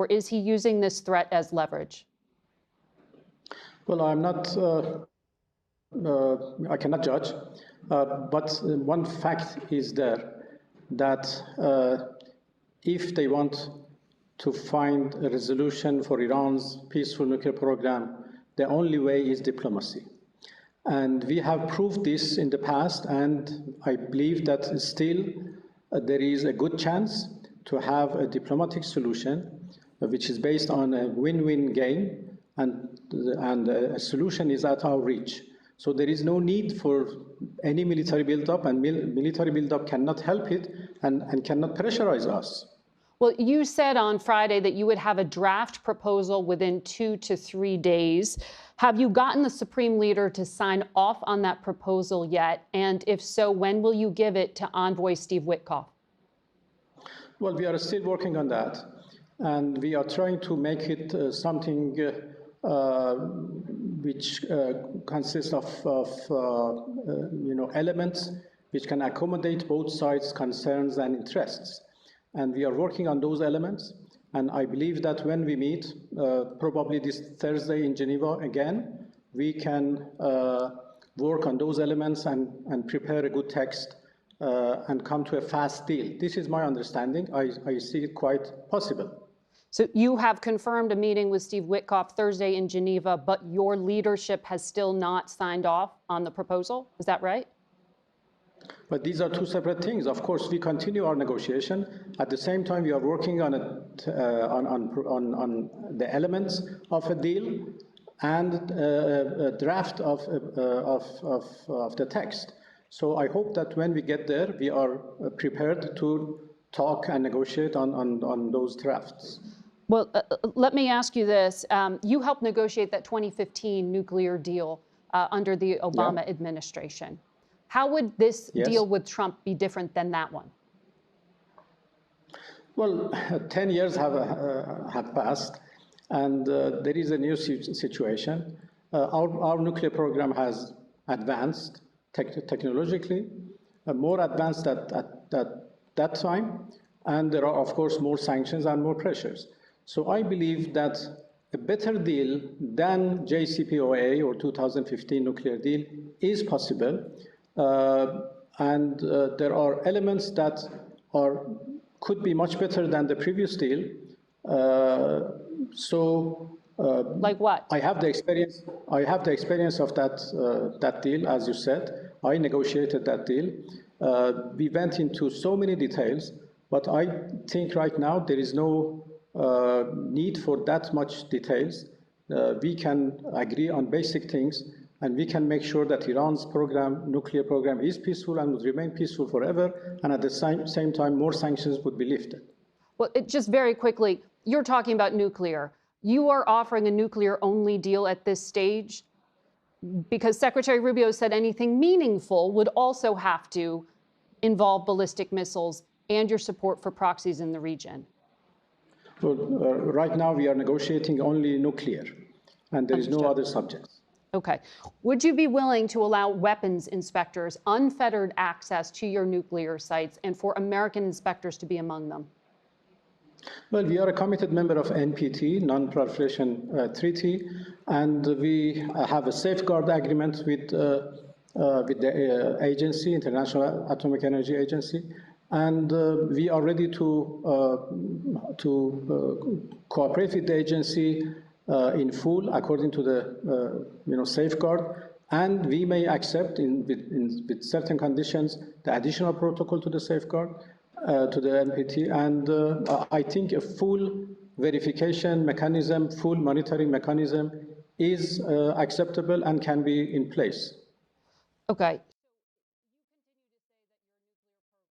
Or is he using this threat as leverage? Well, I'm not, I cannot judge, but one fact is there that if they want to find a resolution for Iran's peaceful nuclear program, the only way is diplomacy. And we have proved this in the past, and I believe that still there is a good chance to have a diplomatic solution which is based on a win-win game, and a solution is at our reach. So there is no need for any military buildup, and military buildup cannot help it and cannot pressurize us. Well, you said on Friday that you would have a draft proposal within 2 to 3 days. Have you gotten the Supreme Leader to sign off on that proposal yet? And if so, when will you give it to Envoy Steve Witkoff? Well, we are still working on that, and we are trying to make it something which consists of elements which can accommodate both sides' concerns and interests. And we are working on those elements. And I believe that when we meet, probably this Thursday in Geneva again, we can work on those elements and prepare a good text and come to a fast deal. This is my understanding. I see it quite possible. So you have confirmed a meeting with Steve Witkoff Thursday in Geneva, but your leadership has still not signed off on the proposal. Is that right? But these are two separate things. Of course, we continue our negotiation. At the same time, we are working on the elements of a deal and a draft of the text. So I hope that when we get there, we are prepared to talk and negotiate on those drafts. Well, let me ask you this. You helped negotiate that 2015 nuclear deal under the Obama administration. How would this deal with Trump be different than that one? Well, 10 years have passed, and there is a new situation. Our nuclear program has advanced technologically, more advanced at that time, and there are, of course, more sanctions and more pressures. So I believe that a better deal than JCPOA or 2015 nuclear deal is possible. And there are elements that could be much better than the previous deal. Like what? I have the experience. I have the experience of that deal, as you said. I negotiated that deal. We went into so many details, but I think right now there is no need for that much details. We can agree on basic things, and we can make sure that Iran's nuclear program is peaceful and would remain peaceful forever, and at the same time, more sanctions would be lifted. Well, just very quickly, you're talking about nuclear. You are offering a nuclear-only deal at this stage because Secretary Rubio said anything meaningful would also have to involve ballistic missiles and your support for proxies in the region. Well, right now we are negotiating only nuclear, and there is no other subjects. Okay. Would you be willing to allow weapons inspectors unfettered access to your nuclear sites and for American inspectors to be among them? Well, we are a committed member of NPT, Non-Proliferation Treaty, and we have a safeguard agreement with the agency, International Atomic Energy Agency, and we are ready to cooperate with the agency in full according to the safeguard, and we may accept with certain conditions the additional protocol to the safeguard to the NPT, and I think a full verification mechanism, full monitoring mechanism is acceptable and can be in place. Okay.